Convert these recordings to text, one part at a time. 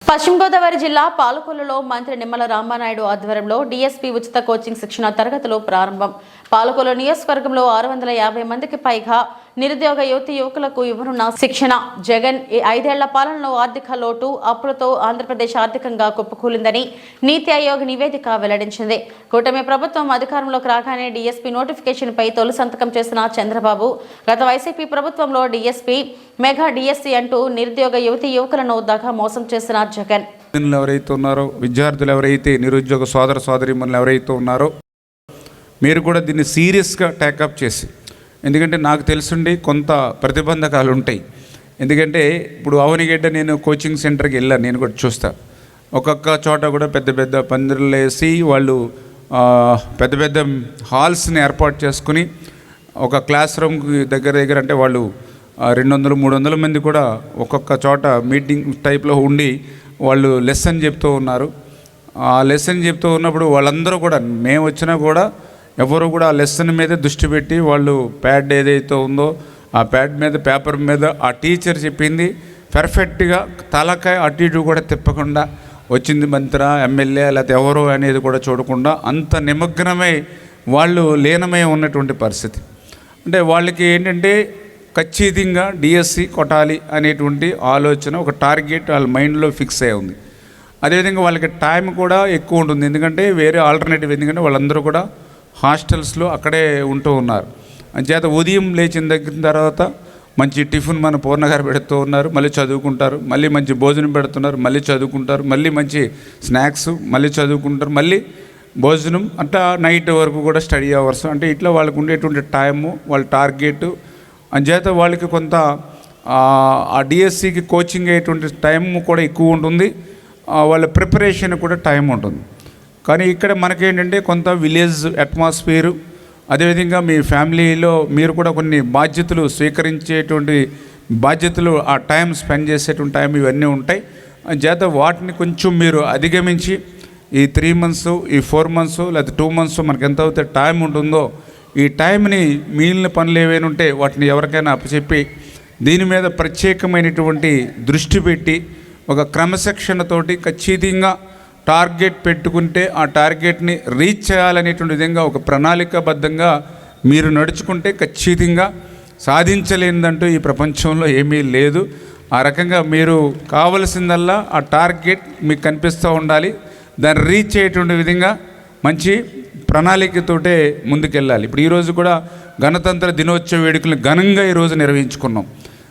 పశ్చిమ గోదావరి జిల్లా పాలకొల్లులో మంత్రి నిమ్మల రామానాయుడు ఆధ్వర్యంలో డీఎస్పీ ఉచిత కోచింగ్ శిక్షణ తరగతులు ప్రారంభం. పాలకొల్లు నియోజకవర్గంలో 650 మందికి పైగా నిరుద్యోగ యువకులకు ఇవ్వనున్న శిక్షణ. జగన్ 5 ఏళ్ల పాలనలో ఆర్థిక లోటు అప్పులతో ఆంధ్రప్రదేశ్ ఆర్థికంగా కుప్పకూలిందని నీతి ఆయోగ్ నివేదిక వెల్లడించింది. కూటమి ప్రభుత్వం అధికారంలోకి రాగానే డీఎస్పీ నోటిఫికేషన్ పై తొలి సంతకం చేసిన చంద్రబాబు గత వైసీపీ ప్రభుత్వంలో డీఎస్పీ మెగా డిఎస్సీ అంటూ నిరుద్యోగ యువకులను దగా మోసం చేసిన జగన్ ఎవరైతే ఉన్నారో, విద్యార్థులు ఎవరైతే, నిరుద్యోగ సోదర సోదరీమణులు ఎవరైతే ఉన్నారో, మీరు కూడా దీన్ని సీరియస్గా టేకప్ చేసి, ఎందుకంటే నాకు తెలుసుండి కొంత ప్రతిబంధకాలు ఉంటాయి. ఎందుకంటే ఇప్పుడు అవనిగడ్డ నేను కోచింగ్ సెంటర్కి వెళ్ళాను, నేను కూడా చూస్తా. ఒక్కొక్క చోట కూడా పెద్ద పెద్ద పందిర్లు వేసి వాళ్ళు పెద్ద పెద్ద హాల్స్ని ఏర్పాటు చేసుకుని ఒక క్లాస్ రూమ్కి దగ్గర అంటే వాళ్ళు 200-300 మంది కూడా ఒక్కొక్క చోట మీటింగ్ టైప్లో ఉండి వాళ్ళు లెసన్ చెప్తూ ఉన్నారు. ఆ లెసన్ చెప్తూ ఉన్నప్పుడు వాళ్ళందరూ కూడా, మేము వచ్చినా కూడా ఎవరు కూడా ఆ లెసన్ మీద దృష్టి పెట్టి వాళ్ళు ప్యాడ్ ఏదైతే ఉందో ఆ ప్యాడ్ మీద, పేపర్ మీద ఆ టీచర్ చెప్పింది పర్ఫెక్ట్గా తలకాయ అటు ఇటు కూడా తిప్పకుండా, వచ్చింది మంత్రి, ఎమ్మెల్యే లేకపోతే ఎవరు అనేది కూడా చూడకుండా అంత నిమగ్నమై వాళ్ళు లీనమై ఉన్నటువంటి పరిస్థితి. అంటే వాళ్ళకి ఏంటంటే ఖచ్చితంగా డిఎస్సి కొట్టాలి అనేటువంటి ఆలోచన, ఒక టార్గెట్ వాళ్ళ మైండ్లో ఫిక్స్ అయి ఉంది. అదేవిధంగా వాళ్ళకి టైం కూడా ఎక్కువ ఉంటుంది, ఎందుకంటే వేరే ఆల్టర్నేటివ్, ఎందుకంటే వాళ్ళందరూ కూడా హాస్టల్స్లో అక్కడే ఉంటూ ఉన్నారు. అంచేత ఉదయం లేచిన దగ్గర తర్వాత మంచి టిఫిన్ మన పూర్ణ గారు పెడుతూ ఉన్నారు, మళ్ళీ చదువుకుంటారు, మళ్ళీ మంచి భోజనం పెడుతున్నారు, మళ్ళీ చదువుకుంటారు, మళ్ళీ మంచి స్నాక్స్, మళ్ళీ చదువుకుంటారు, మళ్ళీ భోజనం, అంటే నైట్ వరకు కూడా స్టడీ అవర్స్. అంటే ఇట్లా వాళ్ళకు ఉండేటువంటి టైము, వాళ్ళ టార్గెట్. అంచేత వాళ్ళకి కొంత ఆ డిఎస్సికి కోచింగ్ అయ్యేటువంటి టైం కూడా ఎక్కువ ఉంటుంది, వాళ్ళ ప్రిపరేషన్ కూడా టైం ఉంటుంది. కానీ ఇక్కడ మనకేంటంటే కొంత విలేజ్ అట్మాస్ఫియరు, అదేవిధంగా మీ ఫ్యామిలీలో మీరు కూడా కొన్ని బాధ్యతలు స్వీకరించేటువంటి బాధ్యతలు, ఆ టైం స్పెండ్ చేసేటువంటి టైం ఇవన్నీ ఉంటాయి. అంచేత వాటిని కొంచెం మీరు అధిగమించి ఈ 3 months, ఈ 4 months లేదా 2 months మనకు ఎంత అవుతే టైం ఉంటుందో, ఈ టైంని మిగిలిన పనులు ఏవైనా ఉంటే వాటిని ఎవరికైనా అప్పచెప్పి దీని మీద ప్రత్యేకమైనటువంటి దృష్టి పెట్టి ఒక క్రమశిక్షణతోటి ఖచ్చితంగా టార్గెట్ పెట్టుకుంటే ఆ టార్గెట్ని రీచ్ చేయాలనేటువంటి విధంగా ఒక ప్రణాళికాబద్ధంగా మీరు నడుచుకుంటే ఖచ్చితంగా సాధించలేనిదంటూ ఈ ప్రపంచంలో ఏమీ లేదు. ఆ రకంగా మీరు కావలసిందల్లా ఆ టార్గెట్ మీకు కనిపిస్తూ ఉండాలి, దాన్ని రీచ్ అయ్యేటువంటి విధంగా మంచి ప్రణాళికతోటే ముందుకెళ్ళాలి. ఇప్పుడు ఈరోజు కూడా గణతంత్ర దినోత్సవ వేడుకలను ఘనంగా ఈరోజు నిర్వహించుకున్నాం.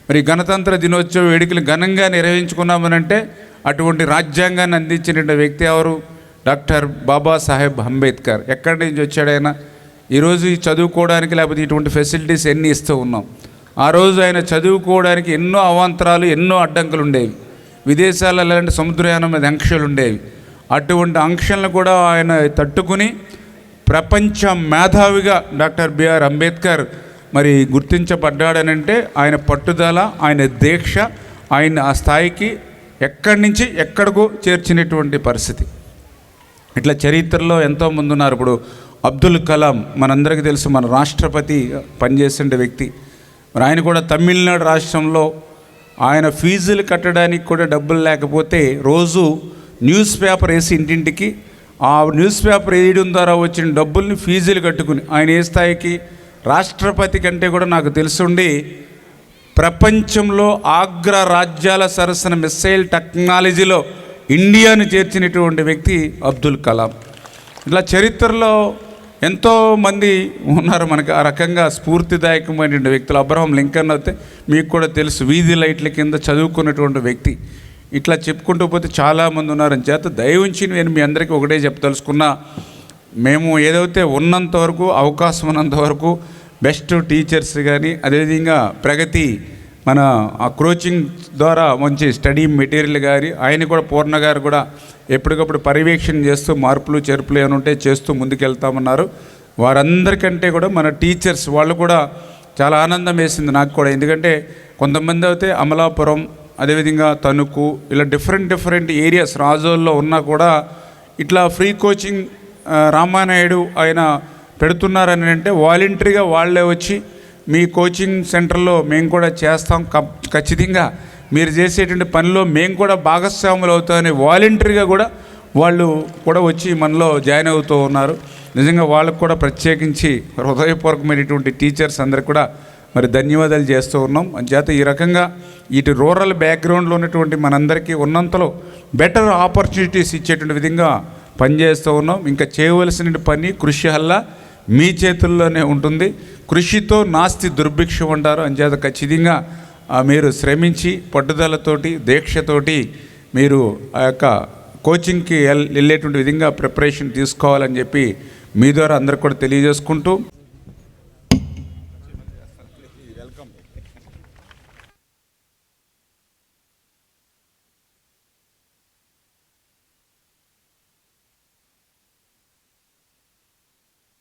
మరి గణతంత్ర దినోత్సవ వేడుకలు ఘనంగా నిర్వహించుకున్నామనంటే అటువంటి రాజ్యాంగాన్ని అందించిన వ్యక్తి ఎవరు? డాక్టర్ బాబాసాహెబ్ అంబేద్కర్. ఎక్కడి నుంచి వచ్చాడైనా? ఈరోజు చదువుకోవడానికి లేకపోతే ఇటువంటి ఫెసిలిటీస్ ఎన్ని ఇస్తూ ఉన్నాం. ఆ రోజు ఆయన చదువుకోవడానికి ఎన్నో అవాంతరాలు, ఎన్నో అడ్డంకులు ఉండేవి. విదేశాలలో అలాంటి సముద్రయానం మీద ఆంక్షలు ఉండేవి. అటువంటి ఆంక్షలను కూడా ఆయన తట్టుకుని ప్రపంచ మేధావిగా డాక్టర్ బిఆర్ అంబేద్కర్ మరి గుర్తించబడ్డాడనంటే ఆయన పట్టుదల, ఆయన దీక్ష ఆయన ఆ స్థాయికి ఎక్కడి నుంచి ఎక్కడికో చేర్చినటువంటి పరిస్థితి. ఇట్లా చరిత్రలో ఎంతోమంది ఉన్నారు. ఇప్పుడు అబ్దుల్ కలాం మనందరికీ తెలుసు, మన రాష్ట్రపతి పనిచేసే వ్యక్తి. మరి ఆయన కూడా తమిళనాడు రాష్ట్రంలో ఆయన ఫీజులు కట్టడానికి కూడా డబ్బులు లేకపోతే రోజు న్యూస్ పేపర్ వేసి ఇంటింటికి ఆ న్యూస్ పేపర్ వేయడం ద్వారా వచ్చిన డబ్బుల్ని ఫీజులు కట్టుకుని ఆయన ఏ స్థాయికి, రాష్ట్రపతి కంటే కూడా నాకు తెలుసుండి ప్రపంచంలో అగ్ర రాజ్యాల సరసన మిస్సైల్ టెక్నాలజీలో ఇండియాను చేర్చినటువంటి వ్యక్తి అబ్దుల్ కలాం. ఇట్లా చరిత్రలో ఎంతోమంది ఉన్నారు మనకు ఆ రకంగా స్ఫూర్తిదాయకమైనటువంటి వ్యక్తులు. అబ్రహం లింకన్ అయితే మీకు కూడా తెలుసు, వీధి లైట్ల కింద చదువుకున్నటువంటి వ్యక్తి. ఇట్లా చెప్పుకుంటూ పోతే చాలామంది ఉన్నారని చేత దయవుంచి నేను మీ అందరికీ ఒకటే చెప్పదలుచుకున్నా, మేము ఏదైతే ఉన్నంత వరకు, అవకాశం ఉన్నంత వరకు బెస్ట్ టీచర్స్ కానీ, అదేవిధంగా ప్రగతి మన ఆ కోచింగ్ ద్వారా మంచి స్టడీ మెటీరియల్ కానీ ఆయన కూడా పూర్ణ గారు కూడా ఎప్పటికప్పుడు పర్యవేక్షణ చేస్తూ మార్పులు చేర్పులు ఏమైనా ఉంటే చేస్తూ ముందుకెళ్తామన్నారు. వారందరికంటే కూడా మన టీచర్స్ వాళ్ళు కూడా చాలా ఆనందం వేసింది నాకు కూడా. ఎందుకంటే కొంతమంది అయితే అమలాపురం, అదేవిధంగా తణుకు, ఇలా డిఫరెంట్ ఏరియాస్ రాజోల్లో ఉన్నా కూడా ఇట్లా ఫ్రీ కోచింగ్ రామానాయుడు ఆయన పెడుతున్నారని అంటే వాలంటరీగా వాళ్ళే వచ్చి మీ కోచింగ్ సెంటర్లో మేము కూడా చేస్తాం, ఖచ్చితంగా మీరు చేసేటువంటి పనిలో మేము కూడా భాగస్వాములు అవుతామని వాలంటరీగా కూడా వాళ్ళు కూడా వచ్చి మనలో జాయిన్ అవుతూ ఉన్నారు. నిజంగా వాళ్ళకు కూడా ప్రత్యేకించి హృదయపూర్వకమైనటువంటి టీచర్స్ అందరికి కూడా మరి ధన్యవాదాలు చేస్తూ ఉన్నాం. అంచేత ఈ రకంగా ఇటు రూరల్ బ్యాక్గ్రౌండ్లో ఉన్నటువంటి మనందరికీ ఉన్నంతలో బెటర్ ఆపర్చునిటీస్ ఇచ్చేటువంటి విధంగా పనిచేస్తూ ఉన్నాం. ఇంకా చేయవలసిన పని కృషి హల్లా మీ చేతుల్లోనే ఉంటుంది. కృషితో నాస్తి దుర్భిక్షం అంటారు. అంచేత ఖచ్చితంగా మీరు శ్రమించి పట్టుదలతోటి దీక్షతోటి మీరు ఆ యొక్క కోచింగ్కి వెళ్ళేటువంటి విధంగా ప్రిపరేషన్ తీసుకోవాలని చెప్పి మీ ద్వారా అందరికి కూడా తెలియజేసుకుంటూ